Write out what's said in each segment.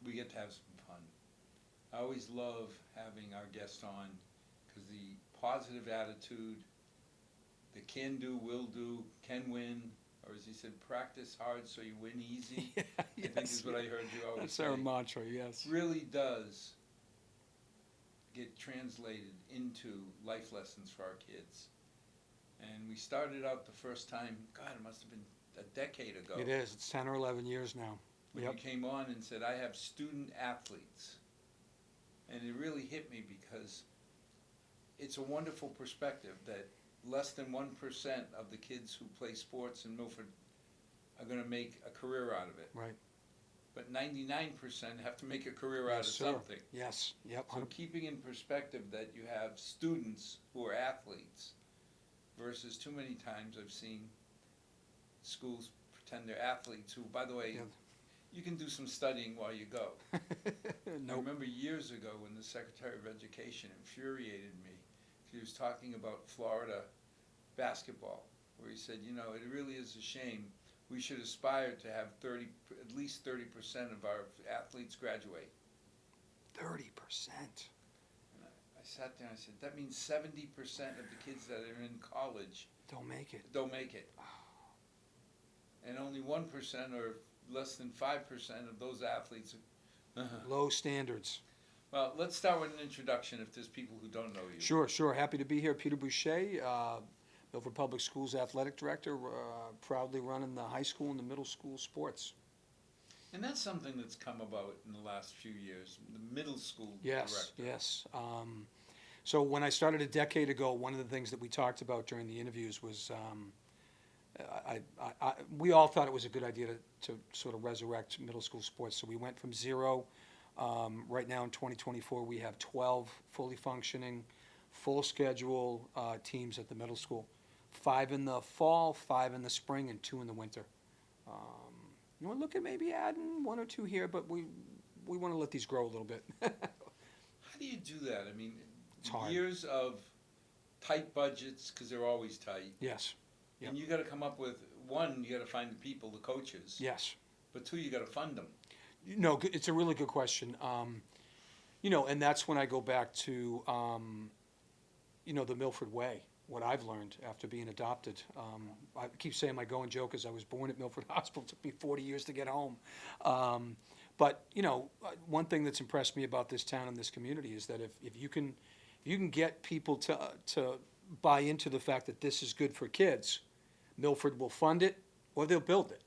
we get to have some fun. I always love having our guests on because the positive attitude, the can do, will do, can win, or as he said, practice hard so you win easy. Yeah, I think is what I heard you always That's say. our mantra, yes. Really does get translated into life lessons for our kids. And we started out the first time, God, it must have been a decade ago. It is. It's 10 or 11 years now. When Yep. you came on and said, I have student athletes. And it really hit me because it's a wonderful perspective that less than 1% of the kids who play sports in Milford are going to make a career out of it. Right. But 99% have to make a career out of Yes, sir. something. Yes. Yep. So keeping in perspective that you have students who are athletes versus too many times I've seen schools pretend they're athletes who, by the way, Yeah. you can do some studying while you go. I Nope. remember years ago when the Secretary of Education infuriated me. He was talking about Florida basketball, where he said, you know, it really is a shame. We should aspire to have at least 30% of our athletes graduate. 30%. And I sat there and I said, that means 70% of the kids that are in college Don't make it. don't make it. And only 1% or less than 5% of those athletes. Low standards. Well, let's start with an introduction if there's people who don't know you. Sure, sure. Happy to be here. Peter Boucher, Milford Public Schools Athletic Director, proudly running the high school and the middle school sports. And that's something that's come about in the last few years, the middle school Yes, director. yes. So when I started a decade ago, one of the things that we talked about during the interviews was we all thought it was a good idea to sort of resurrect middle school sports. So we went from zero. Right now in 2024, we have 12 fully functioning, full schedule teams at the middle school. 5 in the fall, 5 in the spring, and 2 in the winter. You want to look at maybe adding 1 or 2 here, but we want to let these grow a little bit. How do you do that? I mean, It's hard. years of tight budgets, because they're always tight. Yes, Yep. And you got to come up with, one, you got to find the people, the coaches. yes. But 2, you got to fund them. No, it's a really good question. And that's when I go back to, the Milford way, what I've learned after being adopted. I keep saying my going joke is I was born at Milford Hospital. It took me 40 years to get home. But one thing that's impressed me about this town and this community is that if you can get people to buy into the fact that this is good for kids, Milford will fund it or they'll build it.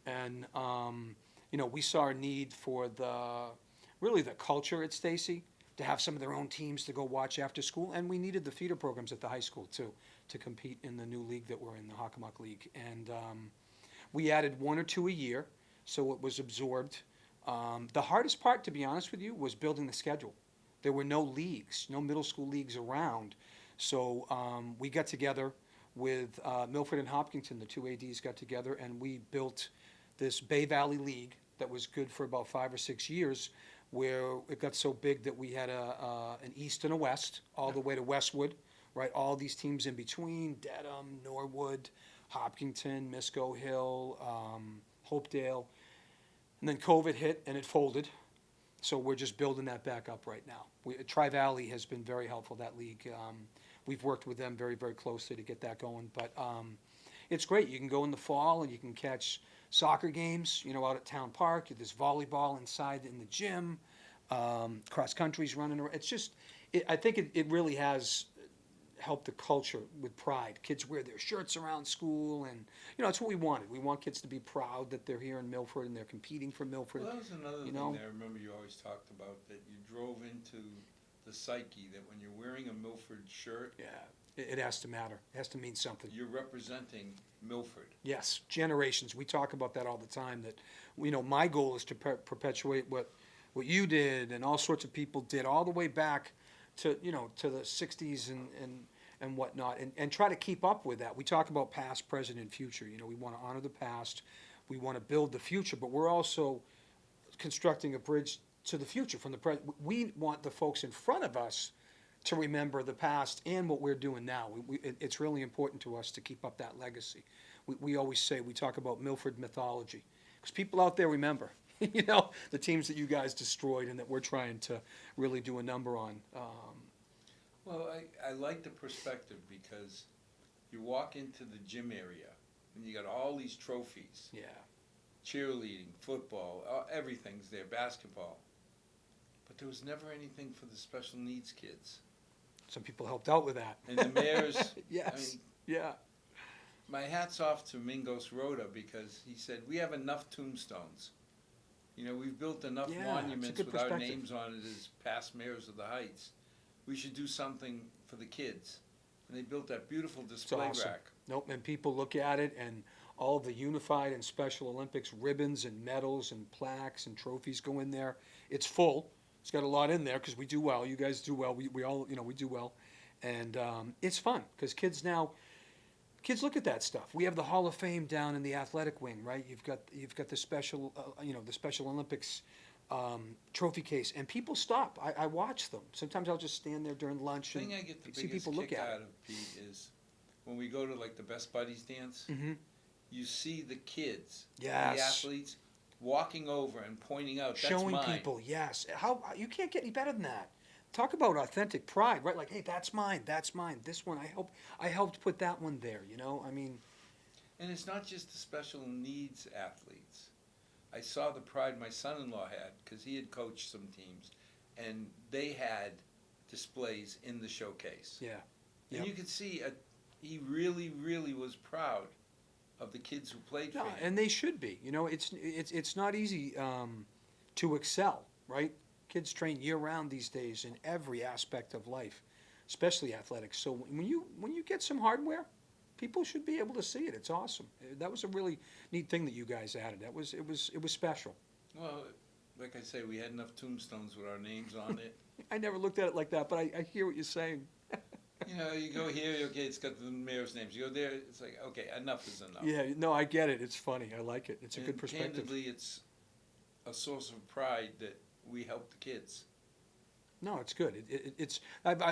And we saw a need for the culture at Stacy to have some of their own teams to go watch after school, and we needed the feeder programs at the high school too to compete in the new league that we're in, the Hockomock League. And we added 1 or 2 a year, so it was absorbed. The hardest part, to be honest with you, was building the schedule. There were no leagues, no middle school leagues around, so we got together with Milford and Hopkinton, the 2 ADs got together, and we built this Bay Valley League that was good for about 5 or 6 years, where it got so big that we had an east and a west, all the way to Westwood, right? All these teams in between, Dedham, Norwood, Hopkinton, Misco Hill, Hopedale. And then COVID hit and it folded. So we're just building that back up right now. Tri-Valley has been very helpful, that league. We've worked with them very, very closely to get that going. But it's great. You can go in the fall and you can catch soccer games, out at Town Park. There's volleyball inside in the gym. Cross country's running around. It's just, I think it really has helped the culture with pride. Kids wear their shirts around school, and it's what we wanted. We want kids to be proud that they're here in Milford and they're competing for Milford. Well, that was another thing that I remember you always talked about, that you drove into the psyche, that when you're wearing a Milford shirt, Yeah, it has to matter. It has to mean something. you're representing Milford. Yes, generations. We talk about that all the time, that, my goal is to perpetuate what you did and all sorts of people did all the way back to, to the 60s and whatnot, and try to keep up with that. We talk about past, present, and future. We want to honor the past. We want to build the future, but we're also constructing a bridge to the future from the present. We want the folks in front of us to remember the past and what we're doing now. It's really important to us to keep up that legacy. We always say, we talk about Milford mythology, because people out there remember. You know, the teams that you guys destroyed and that we're trying to really do a number on. Well, I like the perspective because you walk into the gym area and you got all these trophies, Yeah. cheerleading, football, everything's there, basketball. But there was never anything for the special needs kids. Some people helped out with that. And the mayors, Yes. Yeah. my hat's off to Mingos Rhoda because he said, we have enough tombstones. You know, we've built enough Yeah, it's a monuments good with our perspective. names on it as past mayors of the Heights. We should do something for the kids. And they built that beautiful display awesome. rack. Nope, and people look at it and all the unified and Special Olympics ribbons and medals and plaques and trophies go in there. It's full. It's got a lot in there because we do well. You guys do well. We all, you know, we do well. And it's fun because kids look at that stuff. We have the Hall of Fame down in the athletic wing, right? You've got the special, the Special Olympics trophy case, and people stop. I watch them. Sometimes I'll just stand there during lunch The and thing I get the see biggest people look kick at out it. of, Pete, is when we go to like the Best Buddies dance, Mm-hmm. you see the kids, Yes. the athletes, walking over and pointing out, that's Showing mine. people, yes. How you can't get any better than that. Talk about authentic pride, right? Like, hey, that's mine. This one, I helped put that one there. You know, I mean, And it's not just the special needs athletes. I saw the pride my son-in-law had because he had coached some teams, and they had displays in the showcase. yeah. And Yep. you could see he really, really was proud of the kids who played No, for him. and they should be. You know, it's not easy to excel, right? Kids train year round these days in every aspect of life, especially athletics. So when you get some hardware, people should be able to see it. It's awesome. That was a really neat thing that you guys added. It was special. Well, like I say, we had enough tombstones with our names on it. I never looked at it like that, but I hear what you're saying. You know, you go here, okay, it's got the mayor's names. You go there, it's like, okay, enough is enough. Yeah, no, I get it. It's funny. I like it. It's a And good perspective. candidly, it's a source of pride that we help the kids. No, it's good. It's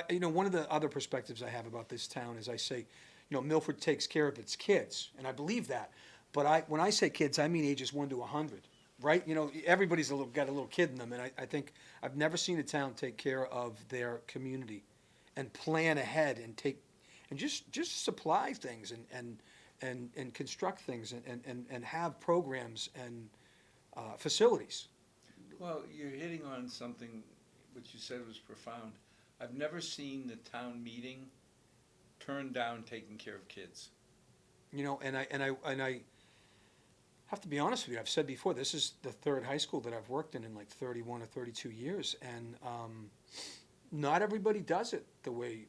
you know, one of the other perspectives I have about this town is I say, you know, Milford takes care of its kids, and I believe that. But when I say kids, I mean ages 1 to 100, right? You know, everybody's got a little kid in them, and I think I've never seen a town take care of their community and plan ahead and just supply things and construct things and have programs and facilities. Well, you're hitting on something which you said was profound. I've never seen the town meeting turn down taking care of kids. You know, and I have to be honest with you. I've said before, this is the third high school that I've worked in like 31 or 32 years, and not everybody does it the way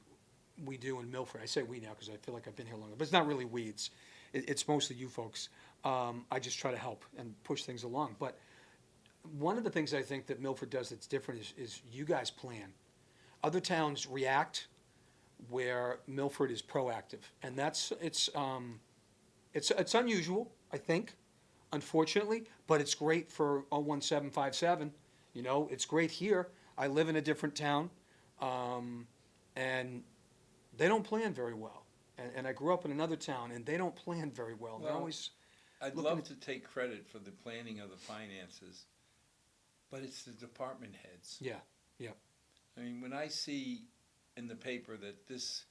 we do in Milford. I say we now because I feel like I've been here longer, but it's not really we. It's mostly you folks. I just try to help and push things along. But one of the things I think that Milford does that's different is you guys plan. Other towns react, where Milford is proactive, and it's unusual, I think, unfortunately, but it's great for 01757. You know, it's great here. I live in a different town, and they don't plan very well. And I grew up in another town, and they don't plan very well. They're Well, always I'd looking love at- to take credit for the planning of the finances, but it's the department heads. yeah. I mean, when I see in the paper that this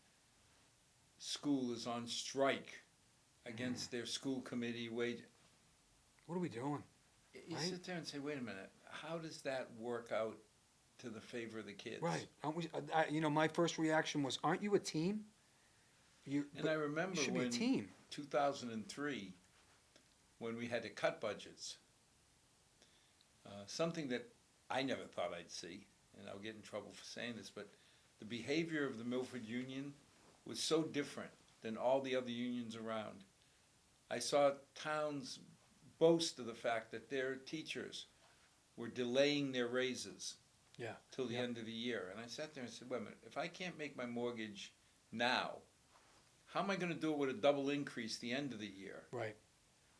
school is on strike against their school committee wage, What are we doing? you Right. sit there and say, wait a minute, how does that work out to the favor of the kids? Right? Aren't we? You know, my first reaction was, "Aren't you a team? And I remember you should be a when team." 2003, when we had to cut budgets, something that I never thought I'd see, and I'll get in trouble for saying this, but the behavior of the Milford Union was so different than all the other unions around. I saw towns boast of the fact that their teachers were delaying their raises Yeah. till the Yeah. end of the year. And I sat there and said, wait a minute, if I can't make my mortgage now, how am I going to do it with a double increase the end of the year? Right.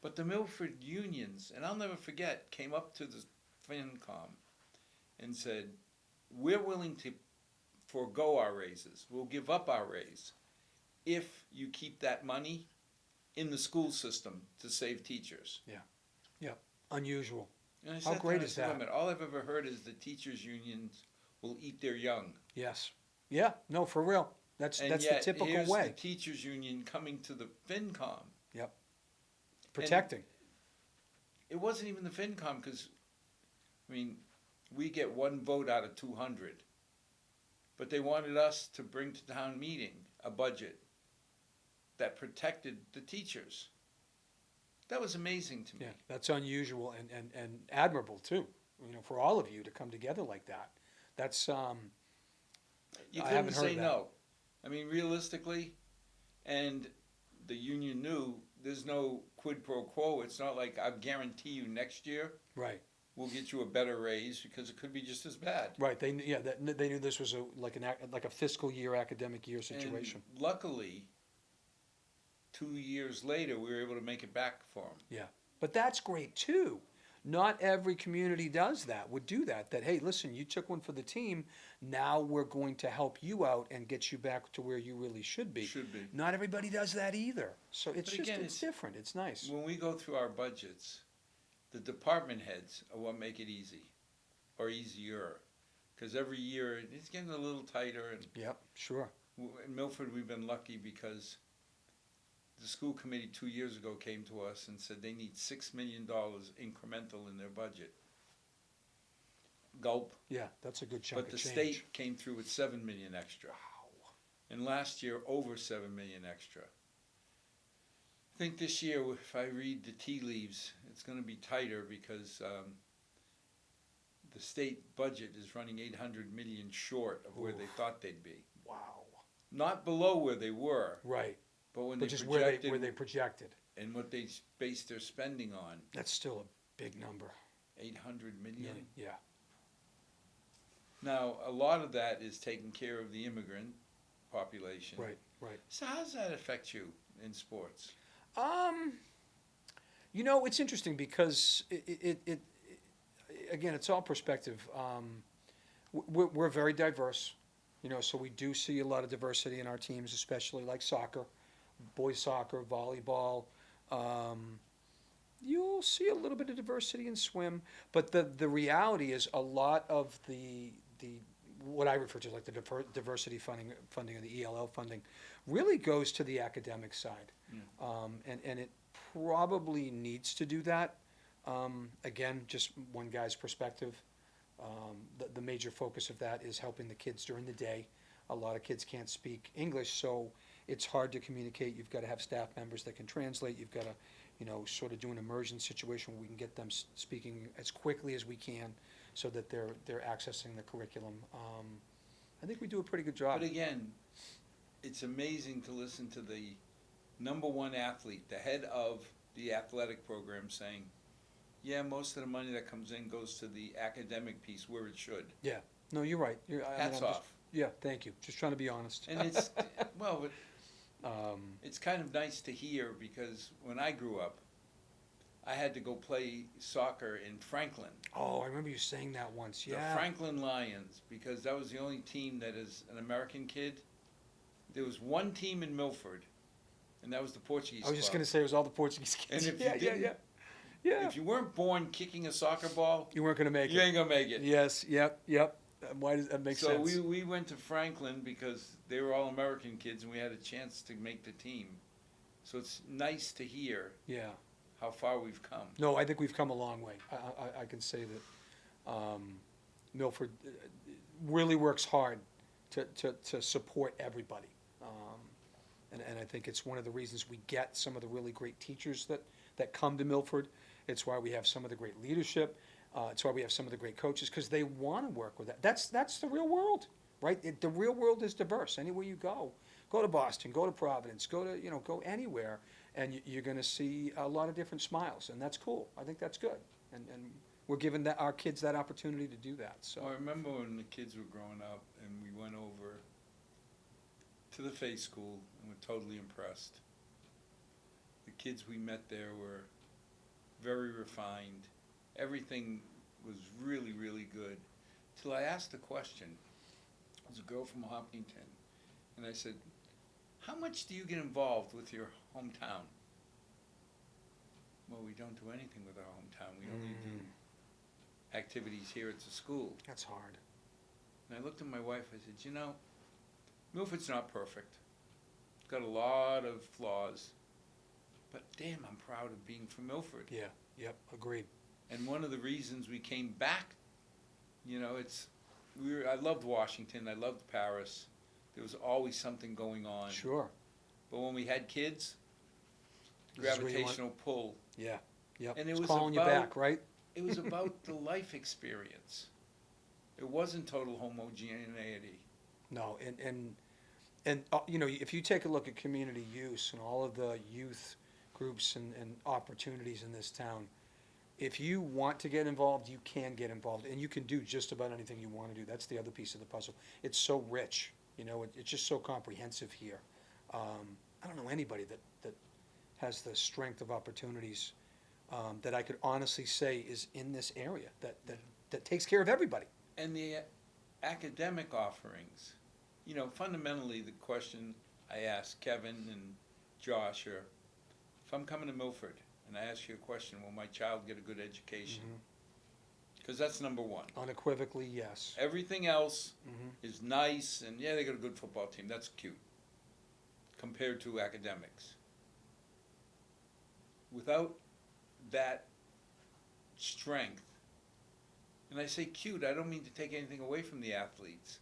But the Milford unions, and I'll never forget, came up to the FinCom and said, we're willing to forego our raises. We'll give up our raise if you keep that money in the school system to save teachers. Unusual. And I How said to great him, I is said, "Wait a that?" minute, all I've ever heard is the teachers' unions will eat their young. Yes. Yeah, no, for real. And That's the yet, typical here's the way. teachers' union coming to the FinCom. Yep. Protecting. It wasn't even the FinCom, because, I mean, we get one vote out of 200. But they wanted us to bring to town meeting a budget that protected the teachers. That was amazing to me. Yeah, that's unusual and admirable too, you know, for all of you to come together like that. That's, You I couldn't haven't heard say that. no. I mean, realistically, and the union knew there's no quid pro quo. It's not like I guarantee you next year Right, we'll get you a better raise, because it could be just as bad. right. They knew this was like a fiscal year, academic year situation. And luckily, 2 years later, we were able to make it back for them. Yeah, but that's great too. Not every community does that, would do that. That, hey, listen, you took one for the team. Now we're going to help you out and get you back to where you really should be. Should be. Not everybody does that either. So it's But just, again, it's different. It's nice. When we go through our budgets, the department heads are what make it easy, or easier, because every year it's getting a little tighter. And Yep, sure. in Milford, we've been lucky because the school committee 2 years ago came to us and said they need $6 million incremental in their budget. Gulp. Yeah, that's a good chunk But of the change. state came through with 7 million extra. Wow. And last year, over 7 million extra. I think this year, if I read the tea leaves, it's going to be tighter, because the state budget is running 800 million short of where they Oof. thought they'd be. Wow. Not below where they were, Right. but when But they just projected where they projected. and what they based their spending on, That's still a big number. 800 million. Yeah. Now, a lot of that is taking care of the immigrant population. Right, right. So how does that affect you in sports? You know, it's interesting because again, it's all perspective. We're very diverse, you know, so we do see a lot of diversity in our teams, especially like soccer, boys soccer, volleyball. You'll see a little bit of diversity in swim, but the reality is a lot of the what I refer to as like the diversity funding or the ELL funding really goes to the academic side. And it probably needs to do that. Again, just one guy's perspective. The major focus of that is helping the kids during the day. A lot of kids can't speak English, so it's hard to communicate. You've got to have staff members that can translate. You've got to, you know, sort of do an immersion situation where we can get them speaking as quickly as we can, so that they're accessing the curriculum. I think we do a pretty good job. But again, it's amazing to listen to the number one athlete, the head of the athletic program, saying, yeah, most of the money that comes in goes to the academic piece where it should. Yeah, no, you're right. Hats off. Yeah, thank you. Just trying to be honest. And it's, well, it's kind of nice to hear, because when I grew up, I had to go play soccer in Franklin. Oh, I remember you saying that once. Yeah. The Franklin Lions, because that was the only team that is an American kid. There was one team in Milford, and that was the Portuguese I was just club. going to say it was all the Portuguese kids. And if yeah, you didn't, yeah. if you weren't born kicking a soccer ball, You weren't going to make you it. ain't gonna make it. Yes, yep. Why does that make So sense? we went to Franklin because they were all American kids, and we had a chance to make the team. So it's nice to hear Yeah. how far we've come. No, I think we've come a long way. I can say that Milford really works hard to support everybody. And I think it's one of the reasons we get some of the really great teachers that come to Milford. It's why we have some of the great leadership. It's why we have some of the great coaches, because they want to work with that. That's the real world, right? The real world is diverse. Anywhere you go to Boston, go to Providence, go anywhere, and you're going to see a lot of different smiles, and that's cool. I think that's good, and we're giving our kids that opportunity to do that. So I remember when the kids were growing up, and we went over to the faith school and were totally impressed. The kids we met there were very refined. Everything was really, really good. Till I asked a question. It was a girl from Hopkinton. And I said, how much do you get involved with your hometown? Well, we don't do anything with our hometown. We only do activities here at the school. That's hard. And I looked at my wife, I said, you know, Milford's not perfect. It's got a lot of flaws. But damn, I'm proud of being from Milford. Yeah, yep, agreed. And one of the reasons we came back, you know, I loved Washington, I loved Paris. There was always something going on. Sure. But when we had kids, This is where you want- gravitational pull. Yeah, yep. And it It's was calling you about- back, right? It was about the life experience. It wasn't total homogeneity. No, and you know, if you take a look at community use and all of the youth groups and opportunities in this town, if you want to get involved, you can get involved, and you can do just about anything you want to do. That's the other piece of the puzzle. It's so rich, you know, it's just so comprehensive here. I don't know anybody that has the strength of opportunities that I could honestly say is in this area, that takes care of everybody. And the academic offerings, you know, fundamentally the question I ask Kevin and Josh are, if I'm coming to Milford and I ask you a question, will my child get a good education? Because that's number one. Unequivocally, yes. Everything else Mhm. is nice, and yeah, they got a good football team. That's cute compared to academics. Without that strength, and I say cute, I don't mean to take anything away from the athletes,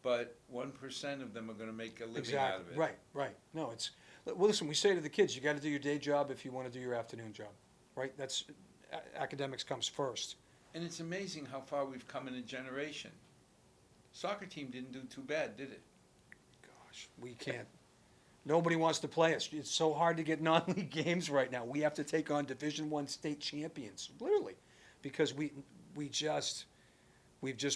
but 1% of them are going to make a living out of it. Right. No, it's, well, listen, we say to the kids, you got to do your day job if you want to do your afternoon job, right? That's, academics comes first. And it's amazing how far we've come in a generation. Soccer team didn't do too bad, did it? Gosh, we can't, nobody wants to play us. It's so hard to get non-league games right now. We have to take on Division I state champions, literally, because we've just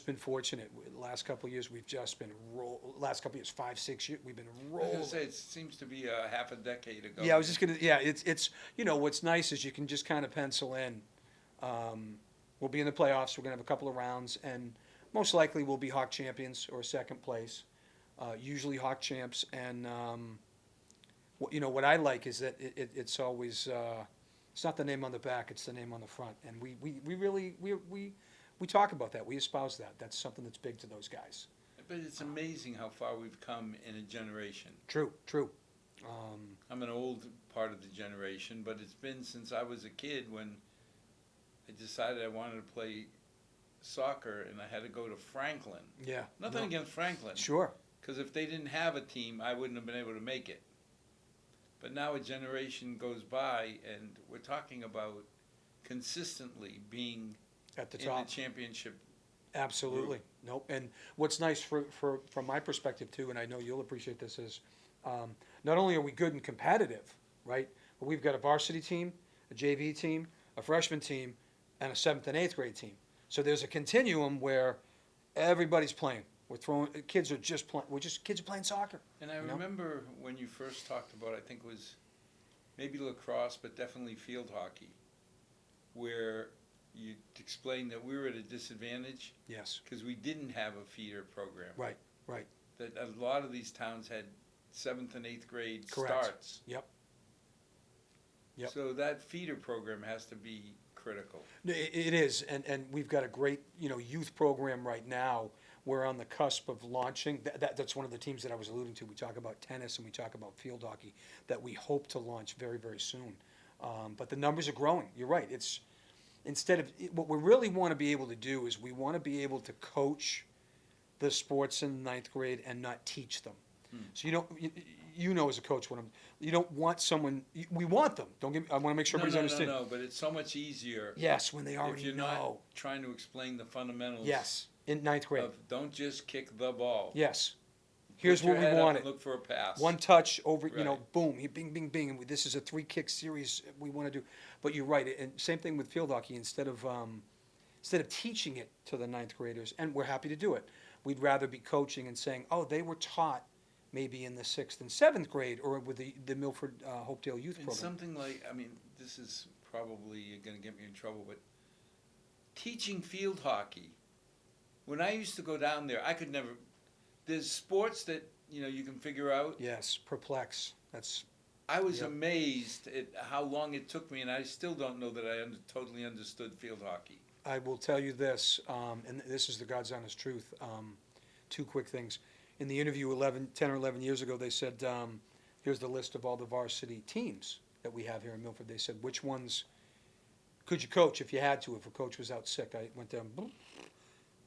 been fortunate. The last couple of years, we've just been last couple of years, 5, 6 years, we've been I was rolling. going to say, it seems to be a half a decade ago. Yeah, I was just gonna. Yeah, it's you know what's nice is you can just kind of pencil in. We'll be in the playoffs. We're gonna have a couple of rounds, and most likely we'll be Hawk champions or second place. Usually Hawk champs, and you know what I like is that it's always it's not the name on the back, it's the name on the front, and we really we talk about that. We espouse that. That's something that's big to those guys. But it's amazing how far we've come in a generation. True. I'm an old part of the generation, but it's been since I was a kid when I decided I wanted to play soccer, and I had to go to Franklin. Yeah. Nothing No. against Franklin. Sure. Because if they didn't have a team, I wouldn't have been able to make it. But now a generation goes by, and we're talking about consistently being At the in top. the championship. Absolutely. Nope. And what's nice from my perspective too, and I know you'll appreciate this, is not only are we good and competitive, right? But we've got a varsity team, a JV team, a freshman team, and a 7th and 8th grade team. So there's a continuum where everybody's playing. Kids are just playing. Kids are playing soccer. And I You know? remember when you first talked about, I think it was maybe lacrosse, but definitely field hockey, where you explained that we were at a disadvantage Yes. because we didn't have a feeder program. Right. That a lot of these towns had 7th and 8th grade Correct. starts. Yep. So that feeder program has to be critical. It is, and we've got a great, youth program right now. We're on the cusp of launching. That's one of the teams that I was alluding to. We talk about tennis and we talk about field hockey that we hope to launch very, very soon. But the numbers are growing. You're right. It's what we really want to be able to do is we want to be able to coach the sports in 9th grade and not teach them. So you know as a coach you don't want someone. We want them. Don't get me. I want to make sure everybody's understanding. No, but it's so much easier. Yes, when they if already you're know. not trying to explain the fundamentals. Yes, in 9th grade. Of don't just kick the ball. Yes. Here's Put your what we head up want and it. Look for a pass. One touch over, Right. boom, bing, bing, bing. And this is a 3-kick series we want to do. But you're right. And same thing with field hockey. Instead of teaching it to the 9th graders, and we're happy to do it, we'd rather be coaching and saying, oh, they were taught maybe in the 6th and 7th grade or with the Milford Hopedale Youth And Program. something like, this is probably going to get me in trouble, but teaching field hockey, when I used to go down there, I could never, there's sports that, you can figure out. Yes, perplex. I was Yep. amazed at how long it took me, and I still don't know that I totally understood field hockey. I will tell you this, and this is the God's honest truth. Two quick things. In the interview 10 or 11 years ago, they said, here's the list of all the varsity teams that we have here in Milford. They said, which ones could you coach if you had to, if a coach was out sick? I went down, boom,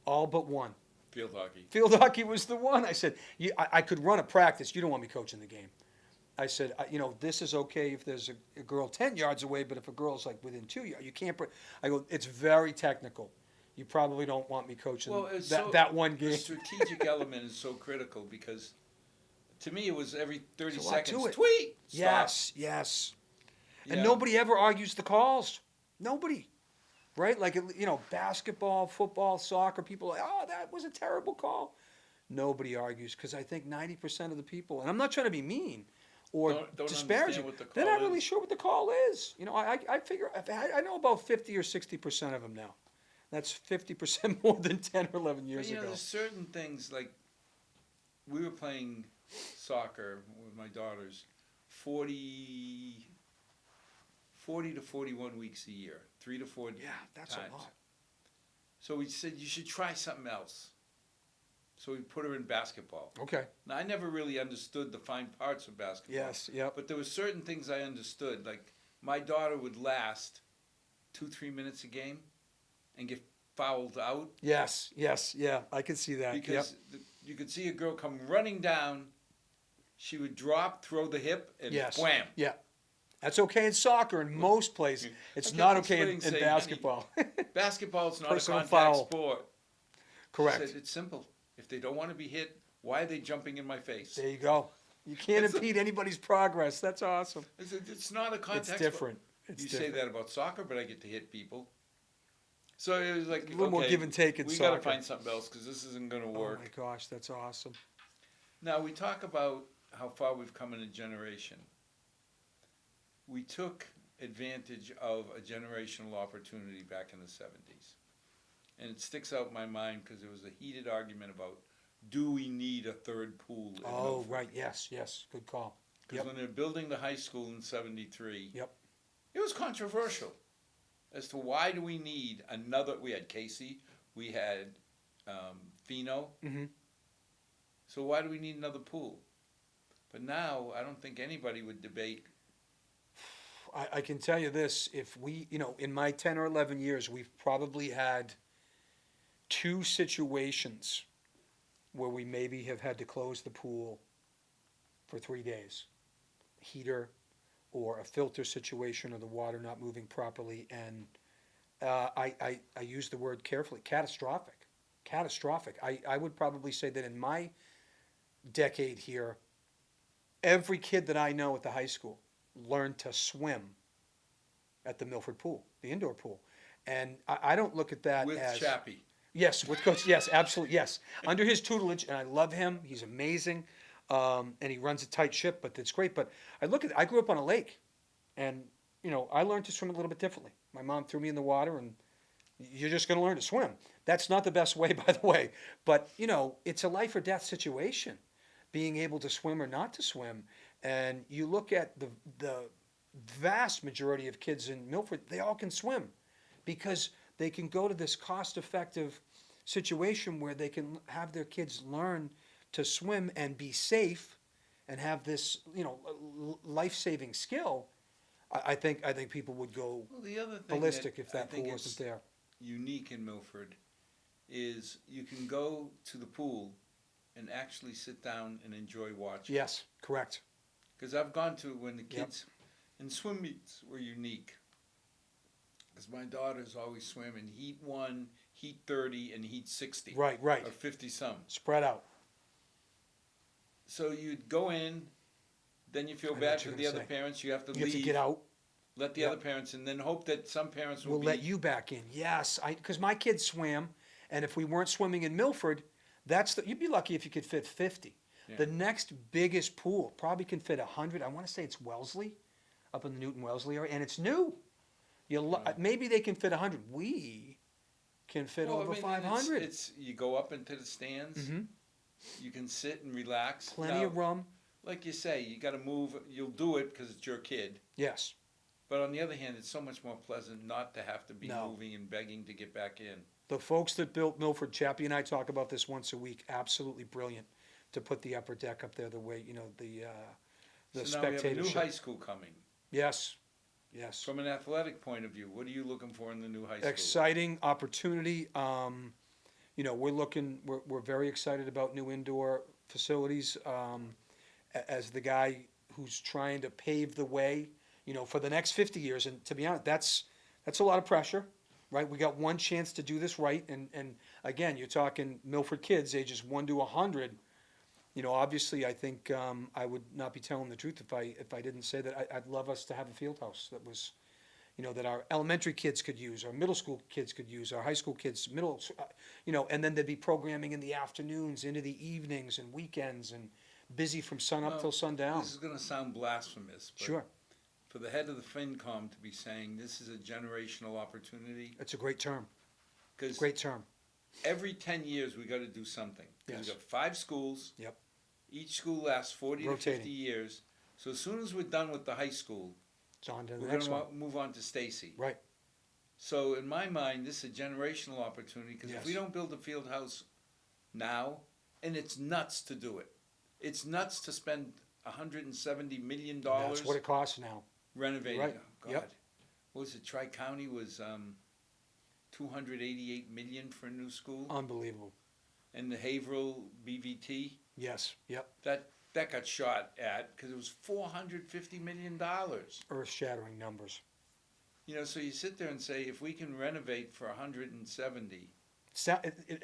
all but one. Field hockey. Field hockey was the one. I said, I could run a practice. You don't want me coaching the game. I said, this is okay if there's a girl 10 yards away, but if a girl's like within 2 yards, you can't. I go, it's very technical. You probably don't want me coaching that one game. The strategic element is so critical because, to me, it was every 30 seconds. Tweet. Yes, yes. And nobody ever argues the calls. Nobody. Right? Like, basketball, football, soccer, people are like, oh, that was a terrible call. Nobody argues because I think 90% of the people, and I'm not trying to be mean or don't disparaging, what the call they're not is. really sure what the call is. I figure, I know about 50 or 60% of them now. That's 50% more than 10 or 11 years ago. There's certain things, like, we were playing soccer with my daughters 40 to 41 weeks a year, 3 to 4 Yeah, that's times. a lot. So we said, you should try something else. So we put her in basketball. Okay. Now, I never really understood the fine parts of basketball. Yes, yep. But there were certain things I understood. Like, my daughter would last 2-3 minutes a game and get fouled out. Yes, yeah, I can see that. Because you could see a girl come running down. She would drop, throw the hip, and wham. Yeah. That's okay in soccer in most places. It's not okay in basketball. Basketball is not Personal a contact foul. sport. Correct. I said, it's simple. If they don't want to be hit, why are they jumping in my face? There you go. You can't impede anybody's progress. That's awesome. I said, it's not a contact sport. It's different. You say that about soccer, but I get to hit people. So it was like, a little more give and take in soccer. We got to find something else because this isn't going to work. Oh my gosh, that's awesome. Now, we talk about how far we've come in a generation. We took advantage of a generational opportunity back in the 70s. And it sticks out in my mind because there was a heated argument about, do we need a third pool in Milford? Right, yes, good call. Because when they were building the high school in 73, it was controversial as to why do we need another. We had Casey, we had Fino. Mm-hmm. So why do we need another pool? But now I don't think anybody would debate. I can tell you this, if we, in my 10 or 11 years, we've probably had 2 situations where we maybe have had to close the pool for 3 days. Heater or a filter situation or the water not moving properly. And I use the word carefully, catastrophic. I would probably say that in my decade here, every kid that I know at the high school learned to swim at the Milford pool, the indoor pool. And I don't look at that with as... Chappie. Yes, with Coach, yes, absolutely, yes. Under his tutelage, and I love him, he's amazing, and he runs a tight ship, but it's great. But I grew up on a lake, and, I learned to swim a little bit differently. My mom threw me in the water, and you're just going to learn to swim. That's not the best way, by the way. But, it's a life or death situation, being able to swim or not to swim. And you look at the vast majority of kids in Milford, they all can swim because they can go to this cost-effective situation where they can have their kids learn to swim and be safe and have this, life-saving skill. I think people would go ballistic if that pool wasn't there. Unique in Milford is you can go to the pool and actually sit down and enjoy watching. Yes, correct. Because I've gone to when the kids and swim meets were unique. Because my daughters always swim in heat 1, heat 30, and heat 60. Right. Or 50-some. Spread out. So you'd go in, then you feel bad for the other parents. You have to leave. You have to get out. Let the other parents, and then hope that some parents will let you back in. Yes, because my kids swam, and if we weren't swimming in Milford, you'd be lucky if you could fit 50. Yeah. The next biggest pool probably can fit 100. I want to say it's Wellesley, up in the Newton-Wellesley area, and it's new. Maybe they can fit 100. We can fit over 500. It's you go up into the stands. Mm-hmm. You can sit and relax. Plenty of room. Like you say, you got to move. You'll do it because it's your kid. Yes. But on the other hand, it's so much more pleasant not to have to be No. moving and begging to get back in. The folks that built Milford, Chappie and I talk about this once a week, absolutely brilliant to put the upper deck up there the way, the So now we have a new spectatorship. high school coming. Yes, yes. From an athletic point of view, what are you looking for in the new high school? Exciting opportunity. We're very excited about new indoor facilities. As the guy who's trying to pave the way, for the next 50 years, and to be honest, that's a lot of pressure, right? We got one chance to do this right, and again, you're talking Milford kids, ages 1 to 100. Obviously, I think I would not be telling the truth if I didn't say that I'd love us to have a field house that was, that our elementary kids could use, our middle school kids could use, our high school kids, and then there'd be programming in the afternoons, into the evenings and weekends, and busy from sun up Well, till sundown. This is going to sound blasphemous, but Sure, for the head of the FinCom to be saying this is a generational opportunity, it's a great term, because great term. every 10 years we got to do something. 'Cause Yes. we've got 5 schools. Yep. Each school lasts 40 to Rotating. 50 years. So as soon as we're done with the high school, It's on to the we're next going one. to move on to Stacy. Right, So in my mind, this is a generational opportunity, because if we Yes. don't build a field house now, and it's nuts to do it. It's nuts to spend $170 million that's what it costs now. renovating. Right. Oh, God. Yep. What was it? Tri-County was $288 million for a new school, Unbelievable. and the Haverhill BVT Yes, yep, that got shot at because it was $450 million. earth-shattering numbers. So you sit there and say, if we can renovate for 170,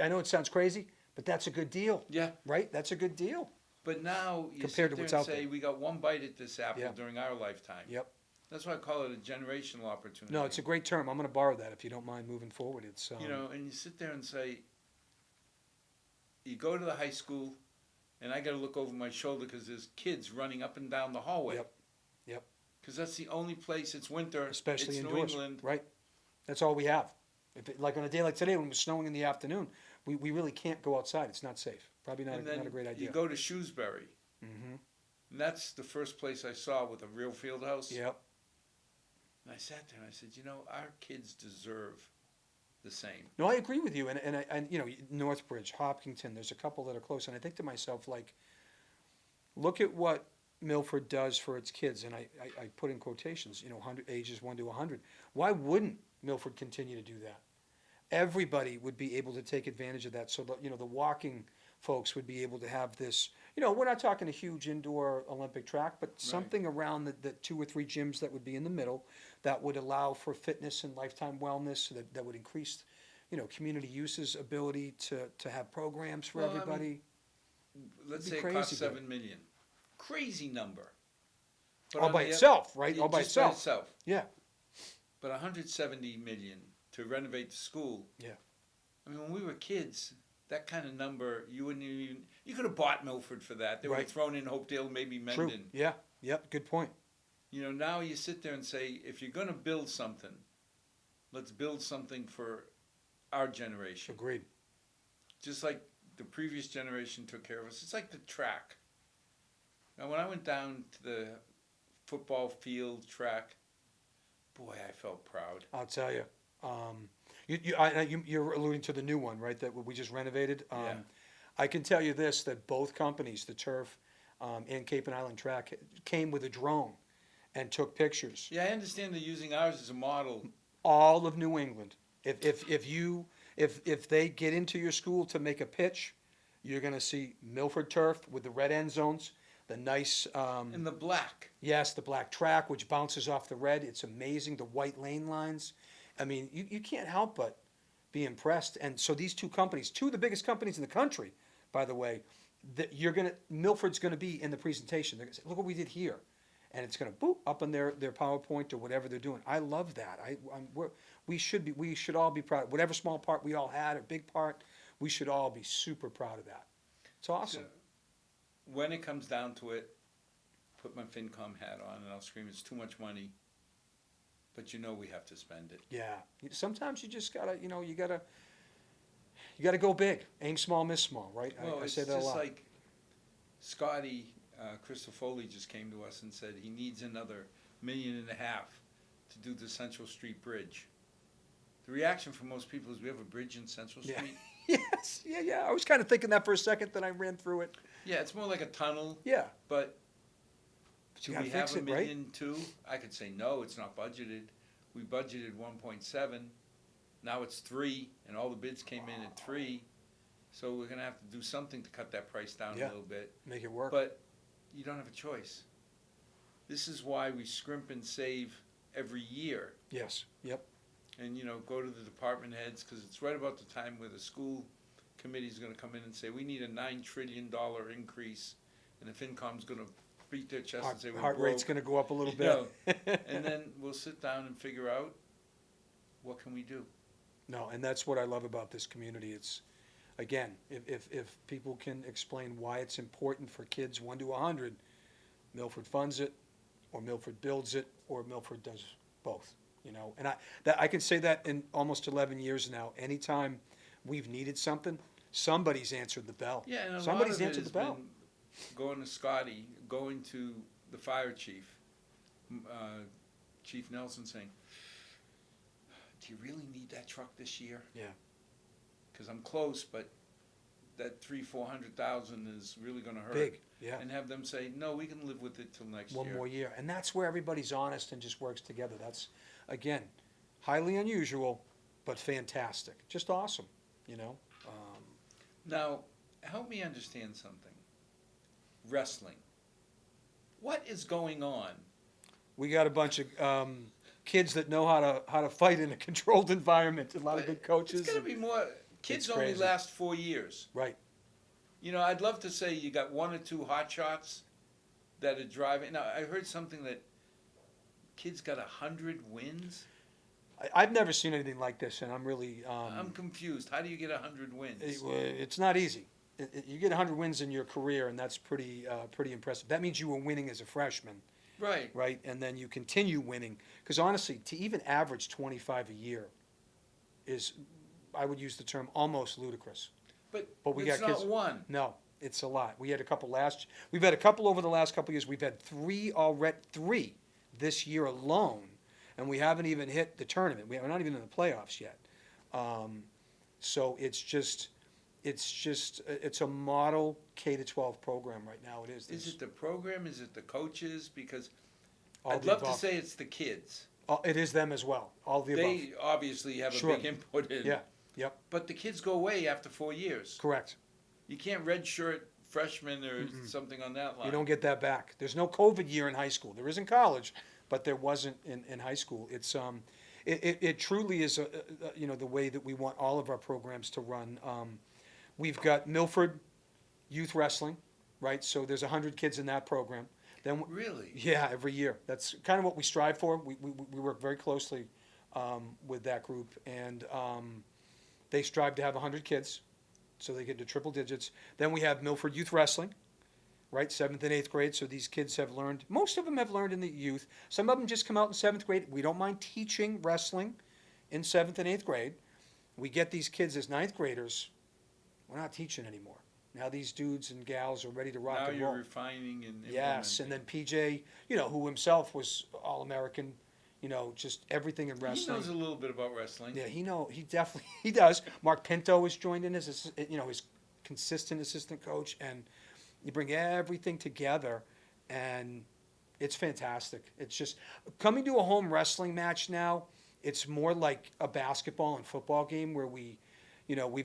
I know it sounds crazy, but that's a good deal, yeah. right? That's a good deal. But now you Compared sit to there what's and out say, there. we got one bite at this apple Yeah. during our lifetime. Yep. That's why I call it a generational opportunity. No, it's a great term. I'm going to borrow that if you don't mind moving forward. It's And you sit there and say, you go to the high school, and I got to look over my shoulder because there's kids running up and down the hallway. Yep, yep. Because that's the only place. It's winter. Especially it's indoors, New England. right? That's all we have. Like on a day like today when it was snowing in the afternoon, we really can't go outside. It's not safe. Probably not, And then not a great idea. you go to Shrewsbury, Mm-hmm. and that's the first place I saw with a real field house. Yep. And I sat there and I said, our kids deserve the same. No, I agree with you. And Northbridge, Hopkinton, there's a couple that are close. And I think to myself, like, look at what Milford does for its kids. And I put in quotations, ages 1 to 100. Why wouldn't Milford continue to do that? Everybody would be able to take advantage of that. So, the walking folks would be able to have this, we're not talking a huge indoor Olympic track, but something around the 2 or 3 gyms that would be in the middle that would allow for fitness and lifetime wellness, that would increase, community use's ability to have programs for Well, I mean, everybody. Let's It'd be say it costs crazy, $7 million. Crazy number. But All on by the itself, right? Yeah, All by just by itself. itself. Yeah, But $170 million to renovate the school. Yeah. I mean, when we were kids, that kind of number, you wouldn't even. You could have bought Milford for that. They would have Right. thrown in Hopedale, maybe true. Mendon. Yeah, yep, good point. Now you sit there and say, if you're going to build something, let's build something for our generation. Agreed. Just like the previous generation took care of us. It's like the track. Now, when I went down to the football field track, boy, I felt proud. I'll tell you. You're alluding to the new one, right? That we just renovated. Yeah. I can tell you this: that both companies, the Turf and Cape and Island Track, came with a drone and took pictures. Yeah, I understand they're using ours as a model. All of New England. If they get into your school to make a pitch, you're going to see Milford Turf with the red end zones, the nice. In the black. Yes, the black track, which bounces off the red. It's amazing. The white lane lines. I mean, you can't help but be impressed. And so these two companies, 2 of the biggest companies in the country, by the way, Milford's going to be in the presentation. They're going to say, look what we did here. And it's going to boop up on their PowerPoint or whatever they're doing. I love that. We should all be proud. Whatever small part we all had or big part, we should all be super proud of that. It's awesome. So, when it comes down to it, put my FinCom hat on and I'll scream, it's too much money. But we have to spend it. Yeah. Sometimes you just gotta, you gotta go big. Aim small, miss small, right? Well, I it's say that a just lot. like Scotty Christofoli just came to us and said he needs another $1.5 million to do the Central Street Bridge. The reaction from most people is, we have a bridge in Central Yeah. Street? Yes, yeah. I was kind of thinking that for a second, then I ran through it. Yeah, it's more like a tunnel, Yeah. but You do gotta we have fix a it, right? million too? I could say, no, it's not budgeted. We budgeted 1.7, now it's 3, and all the bids came in at 3. So we're gonna have to do something to cut that price down a Yeah. little bit. Make it work. But you don't have a choice. This is why we scrimp and save every year. Yes, yep. And, go to the department heads, because it's right about the time where the school committee's gonna come in and say, we need a $9 trillion increase, and the FinCom's gonna beat their chest and say, we're Heart rate's broke. gonna go up a little You bit. And then we'll sit down and figure out, what can we do? No, and that's what I love about this community. It's, again, if people can explain why it's important for kids 1 to 100, Milford funds it, or Milford builds it, or Milford does both, And I can say that in almost 11 years now. Anytime we've needed something, somebody's answered the bell. Yeah, and a lot Somebody's of it answered has the bell. been going to Scotty, going to the fire chief, Chief Nelson, saying, do you really need that truck this year? Yeah. Because I'm close, but that 300,000-400,000 is really going to hurt. Big, yeah. And have them say, no, we can live with it till next year. One more year. And that's where everybody's honest and just works together. That's, again, highly unusual, but fantastic. Just awesome, Now, help me understand something. Wrestling. What is going on? We got a bunch of kids that know how to fight in a controlled environment. A lot of good coaches. It's got to be more. Kids It's only crazy. last 4 years. Right. I'd love to say you got 1 or 2 hot shots that are driving. Now, I heard something that kids got 100 wins. I've never seen anything like this, and I'm really. I'm confused. How do you get 100 wins? It's not easy. You get 100 wins in your career, and that's pretty impressive. That means you were winning as a freshman, Right. right? And then you continue winning. Because honestly, to even average 25 a year is, I would use the term, almost ludicrous. But we it's got not kids. one. No, it's a lot. We've had a couple over the last couple of years. We've had three this year alone, and we haven't even hit the tournament. We're not even in the playoffs yet. So it's a model K-12 program right now. It is. Is it the program? Is it the coaches? Because All I'd the love to above. say it's the kids. It is them as well. All the above. They obviously have Sure. a big input in. Yeah. Yep. But the kids go away after 4 years. Correct. You can't redshirt freshmen or something on that line. You don't get that back. There's no COVID year in high school. There is in college, but there wasn't in high school. It's it truly is the way that we want all of our programs to run. We've got Milford Youth Wrestling, right? So there's 100 kids in that program. Then Really? yeah, every year. That's kind of what we strive for. We work very closely with that group, and they strive to have 100 kids, so they get to triple digits. Then we have Milford Youth Wrestling, right, 7th and 8th grade. So these kids have learned. Most of them have learned in the youth. Some of them just come out in 7th grade. We don't mind teaching wrestling in 7th and 8th grade. We get these kids as 9th graders. We're not teaching anymore. Now these dudes and gals are ready to rock Now and you're roll. refining and Yes, and implementing. then PJ, who himself was All-American, just everything in He wrestling. knows a little bit about wrestling. Yeah, he definitely, he does. Mark Pinto has joined in as, his consistent assistant coach, and you bring everything together, and it's fantastic. It's just, coming to a home wrestling match now, it's more like a basketball and football game where we've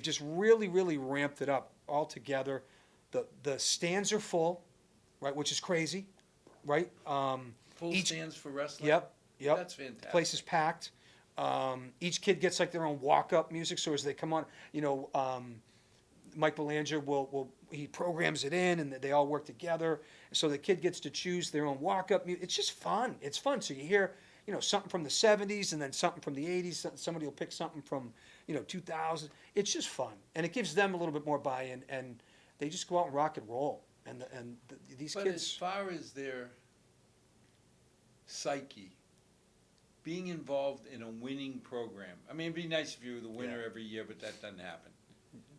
just really, really ramped it up all together. The stands are full, right, which is crazy, right? Full Each- stands for wrestling? Yep. That's fantastic. The place is packed. Each kid gets like their own walk-up music. So as they come on, Mike Belanger he programs it in, and they all work together. So the kid gets to choose their own walk-up music. It's just fun. It's fun. So you hear, something from the 70s and then something from the 80s. Somebody will pick something from, 2000. It's just fun, and it gives them a little bit more buy-in, and they just go out and rock and roll. And these But kids. as far as their psyche, being involved in a winning program, I mean, it'd be nice if you were the winner Yeah. every year, but that doesn't happen.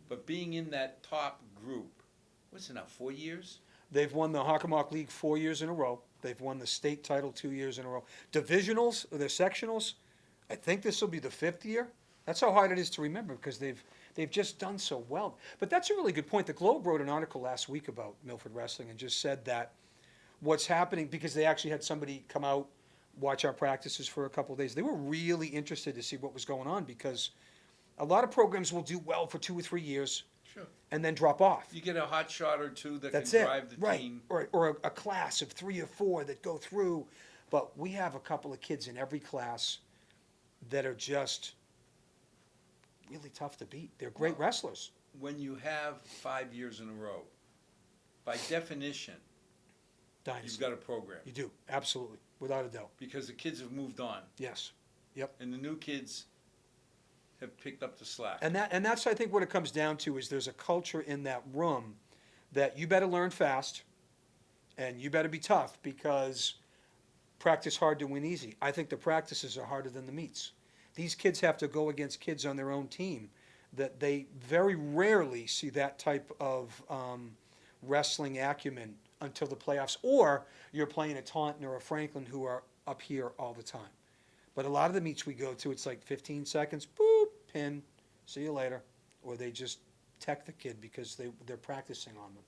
But being in that top group, what's it now, 4 years? They've won the Hockomock League 4 years in a row. They've won the state title 2 years in a row. Divisionals, or their sectionals, I think this will be the 5th year. That's how hard it is to remember because they've just done so well. But that's a really good point. The Globe wrote an article last week about Milford Wrestling and just said that what's happening, because they actually had somebody come out, watch our practices for a couple of days. They were really interested to see what was going on because a lot of programs will do well for 2 or 3 years Sure. and then drop off. You get a hot shot or two that That's can it, drive the right? team. Or a class of 3 or 4 that go through. But we have a couple of kids in every class that are just really tough to beat. They're great Well, wrestlers. When you have 5 years in a row, by definition, Dynasty. you've got a program. You do, absolutely, without a doubt. Because the kids have moved on. Yes, yep. And the new kids have picked up the slack. And that's, I think, what it comes down to is there's a culture in that room that you better learn fast and you better be tough because practice hard to win easy. I think the practices are harder than the meets. These kids have to go against kids on their own team that they very rarely see that type of wrestling acumen until the playoffs, or you're playing a Taunton or a Franklin who are up here all the time. But a lot of the meets we go to, it's like 15 seconds, boop, pin, see you later. Or they just tech the kid because they're practicing on them.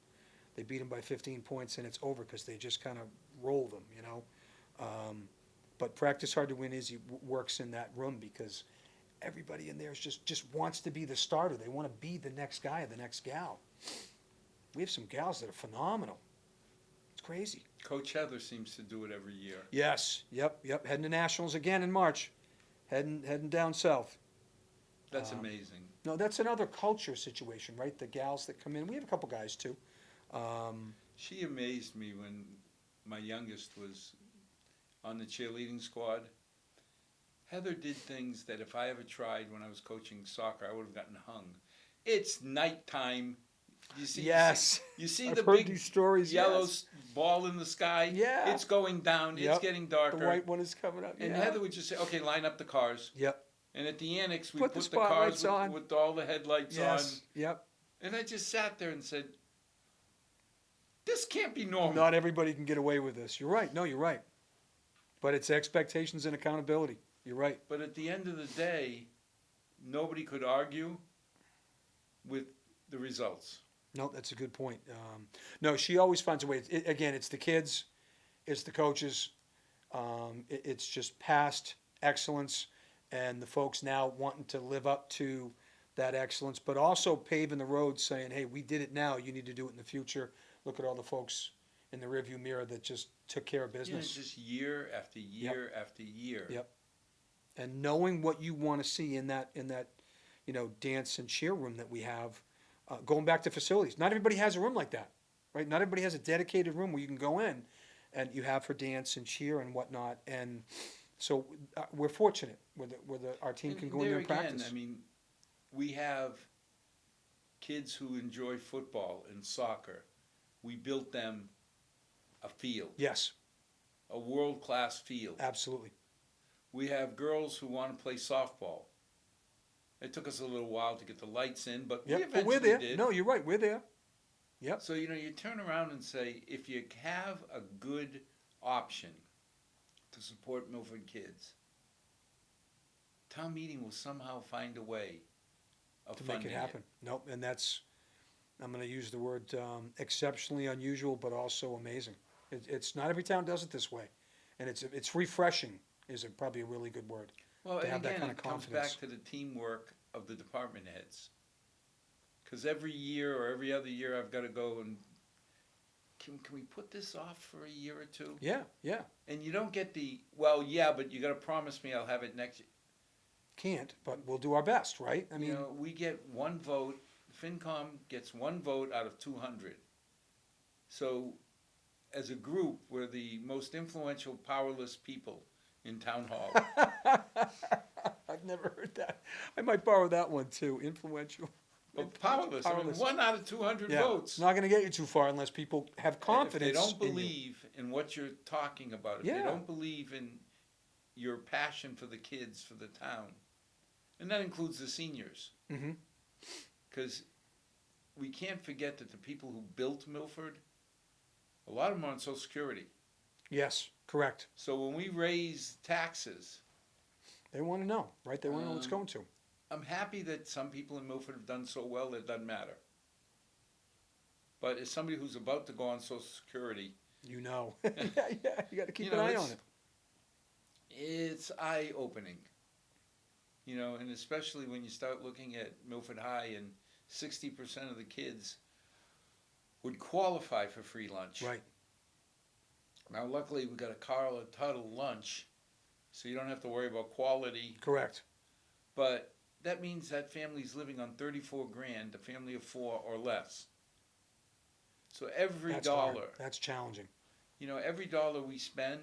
They beat them by 15 points and it's over because they just kind of roll them, you know. But practice hard to win easy works in that room because everybody in there is just wants to be the starter. They want to be the next guy or the next gal. We have some gals that are phenomenal. It's crazy. Coach Heather seems to do it every year. Yes, yep. Heading to nationals again in March. Heading down south. That's amazing. No, that's another culture situation, right? The gals that come in. We have a couple guys too. She amazed me when my youngest was on the cheerleading squad. Heather did things that if I ever tried when I was coaching soccer, I would have gotten hung. It's nighttime. You see, Yes. you see I've the heard big these stories. yellow Yes. ball in the sky. Yeah. It's going down. Yep. It's getting darker. The white one is coming up. And yeah. Heather would just say, "Okay, line up the cars." Yep. And at the annex, we Put put the the cars spotlights on. with all the headlights Yes. on. Yep. And I just sat there and said, "This can't be normal." Not everybody can get away with this. You're right. No, you're right. But it's expectations and accountability. You're right. But at the end of the day, nobody could argue with the results. No, that's a good point. No, she always finds a way. Again, it's the kids, it's the coaches. It's just past excellence and the folks now wanting to live up to that excellence, but also paving the road saying, hey, we did it now. You need to do it in the future. Look at all the folks in the rearview mirror that just took care of You know, business. just year after year after year. Yep. And knowing what you want to see in that dance and cheer room that we have, going back to facilities. Not everybody has a room like that, right? Not everybody has a dedicated room where you can go in and you have for dance and cheer and whatnot. And so we're fortunate where our team can go in there and practice. I mean, we have kids who enjoy football and soccer. We built them a field, Yes, a world-class field. absolutely. We have girls who want to play softball. It took us a little while to get the lights in, but we Yep, eventually but we're there. did. No, you're right. We're there. Yep. So, you turn around and say, if you have a good option to support Milford kids, town meeting will somehow find a way of To make funding it happen. Nope, and that's, I'm going to use the word exceptionally unusual, but also amazing. It's not every town does it this way, and it's refreshing. Is probably a really good word. Well, to and have that again, kind it of comes confidence. back to the teamwork of the department heads. Because every year or every other year, I've got to go and can we put this off for a year or two? Yeah. And you don't get but you got to promise me I'll have it next year. Can't, but we'll do our best, right? I mean, We get one vote. FinCom gets one vote out of 200. So, as a group, we're the most influential, powerless people in town hall. I've never heard that. I might borrow that one too. Influential. But powerless. I mean, Powerless. 1 out of 200 Yeah, votes. it's not going to get you too far unless people have confidence. If they don't in you. believe in what you're talking about, if Yeah. they don't believe in your passion for the kids, for the town, and that includes the seniors, Mm-hmm. because we can't forget that the people who built Milford, a lot of them are on Social Security. Yes, correct. So when we raise taxes, They want to know, right? They want to know what's Um, going to. I'm happy that some people in Milford have done so well that it doesn't matter. But as somebody who's about to go on Social Security, You know. Yeah, you got to keep you an know, eye on it. it's eye-opening. You know, and especially when you start looking at Milford High and 60% of the kids would qualify for free lunch. Right. Now, luckily, we got a Carl a Tuttle lunch, so you don't have to worry about quality. Correct. But that means that family's living on 34 grand, a family of 4 or less. So every That's dollar, hard. That's challenging. you know, every dollar we spend,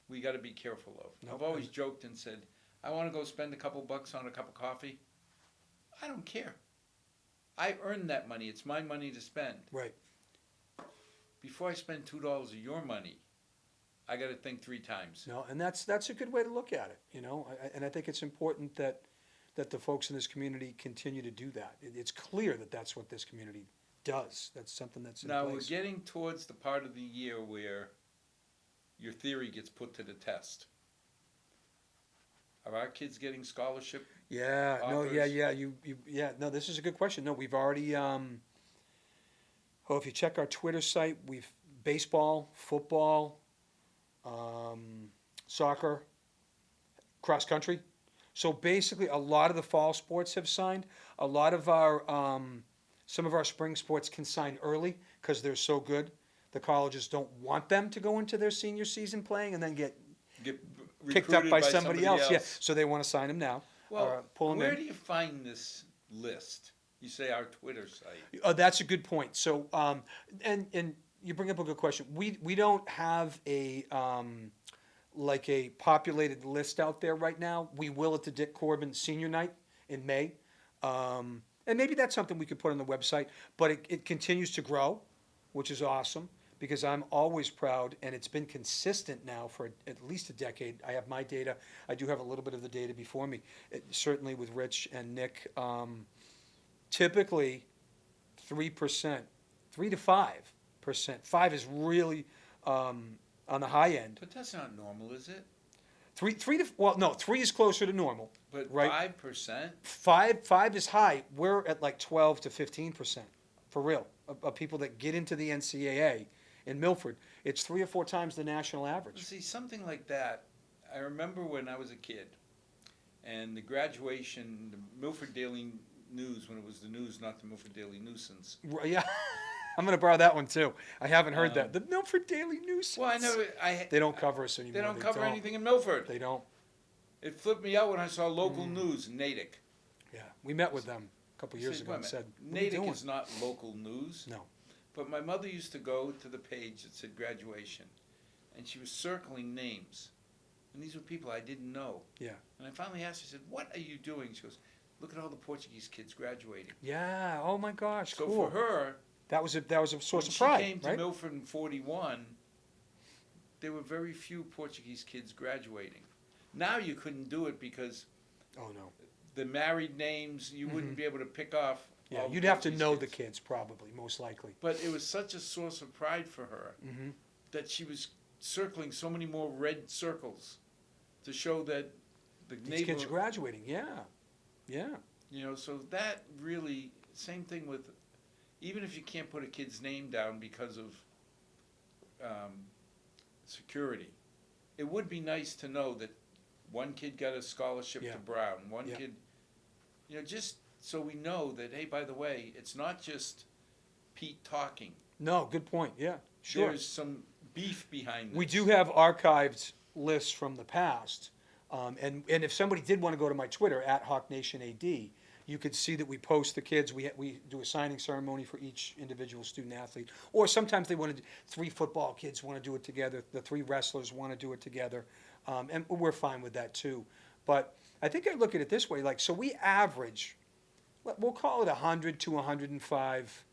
we got to be careful of. Nope. I've always joked and said, I want to go spend a couple bucks on a cup of coffee. I don't care. I earned that money. It's my money to spend. Right. Before I spend $2 of your money, I got to think 3 times. No, and that's a good way to look at it, you know, and I think it's important that the folks in this community continue to do that. It's clear that that's what this community does. That's something that's in Now, place. we're getting towards the part of the year where your theory gets put to the test. Are our kids getting scholarship? Yeah, no, offers? yeah, no, this is a good question. No, we've already, if you check our Twitter site, we've baseball, football, soccer, cross country. So basically, a lot of the fall sports have signed. A lot of our, some of our spring sports can sign early because they're so good. The colleges don't want them to go into their senior season playing and then get picked up Recruited by somebody else. Yeah, so they want to sign them now. Well, pull them where in. do you find this list? You say our Twitter site. Oh, that's a good point. So, and you bring up a good question. We don't have a like a populated list out there right now. We will at the Dick Corbin Senior Night in May, and maybe that's something we could put on the website. But it continues to grow, which is awesome because I'm always proud, and it's been consistent now for at least a decade. I have my data. I do have a little bit of the data before me. Certainly with Rich and Nick. Typically 3%, 3 to 5%. 5 is really on the high end. But that's not normal, is it? 3 is closer to normal. But Right. 5%? 5 is high. We're at like 12 to 15% for real of people that get into the NCAA in Milford. It's 3 or 4 times the national average. See, something like that, I remember when I was a kid, and the graduation, the Milford Daily News, when it was the news, not the Milford Daily Nuisance. Yeah, I'm going to borrow that one too. I haven't heard that. The Milford Daily News. Well, I never, They don't cover us anymore. they don't cover anything in Milford. They don't. It flipped me out when I saw local news, Natick. Yeah, we met with them a couple years ago "Wait a and minute, said, "What are you Natick doing?" is not local news. No. But my mother used to go to the page that said graduation, and she was circling names. And these were people I didn't know. Yeah. And I finally asked her, I said, what are you doing? She goes, look at all the Portuguese kids graduating. Yeah. Oh my gosh. So cool. for her, that was a source when of pride, she came to right? Milford in 41, there were very few Portuguese kids graduating. Now you couldn't do it because Oh no. the married names, you wouldn't be able to pick off Yeah, all the you'd have to Portuguese know the kids. kids probably, most likely. But it was such a source of pride for her Mm-hmm. that she was circling so many more red circles to show that the These kids neighbor, are graduating. Yeah. Yeah. you know, so that really, same thing with, even if you can't put a kid's name down because of security, it would be nice to know that one kid got a scholarship Yeah. to Brown, one Yeah. kid, you know, just so we know that, hey, by the way, it's not just Pete talking. No, good point. Yeah. Sure. There's some beef behind this. We do have archived lists from the past, and if somebody did want to go to my Twitter @HawkNationAD, you could see that we post the kids. We do a signing ceremony for each individual student athlete, or sometimes they want to. 3 football kids want to do it together. The 3 wrestlers want to do it together, and we're fine with that too. But I think I look at it this way: like, so we average, we'll call it 100 to 105.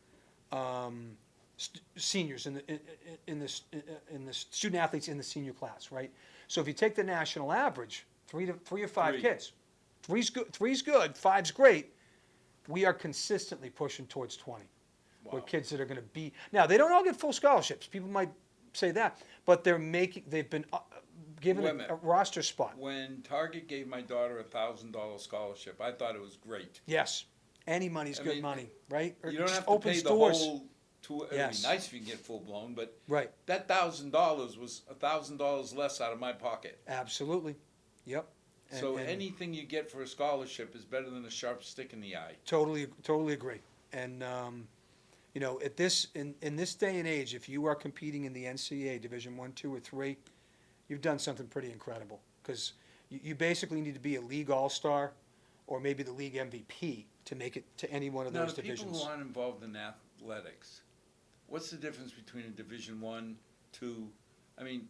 Seniors in the student athletes in the senior class, right? So if you take the national average, 3 or 5 Three. kids, three's good, 5's great. We are consistently pushing towards 20. Wow. With kids that are going to be now, they don't all get full scholarships. People might say that, but they've been given Wait a a minute. roster spot. When Target gave my daughter a $1,000 scholarship, I thought it was great. Yes, any money's I good mean, money, right? Or You don't just have to opens pay the doors. whole. It'd be Yes. nice if you can get full blown, but Right, that $1,000 was $1,000 less out of my pocket. absolutely, yep. So And anything you get for a scholarship is better than a sharp stick in the eye. totally agree. And you know, in this day and age, if you are competing in the NCAA Division I, II, or III, you've done something pretty incredible. Because you basically need to be a league all-star, or maybe the league MVP to make it to any one of Now, those the people divisions. who aren't involved in athletics, what's the difference between a Division I, II? I mean,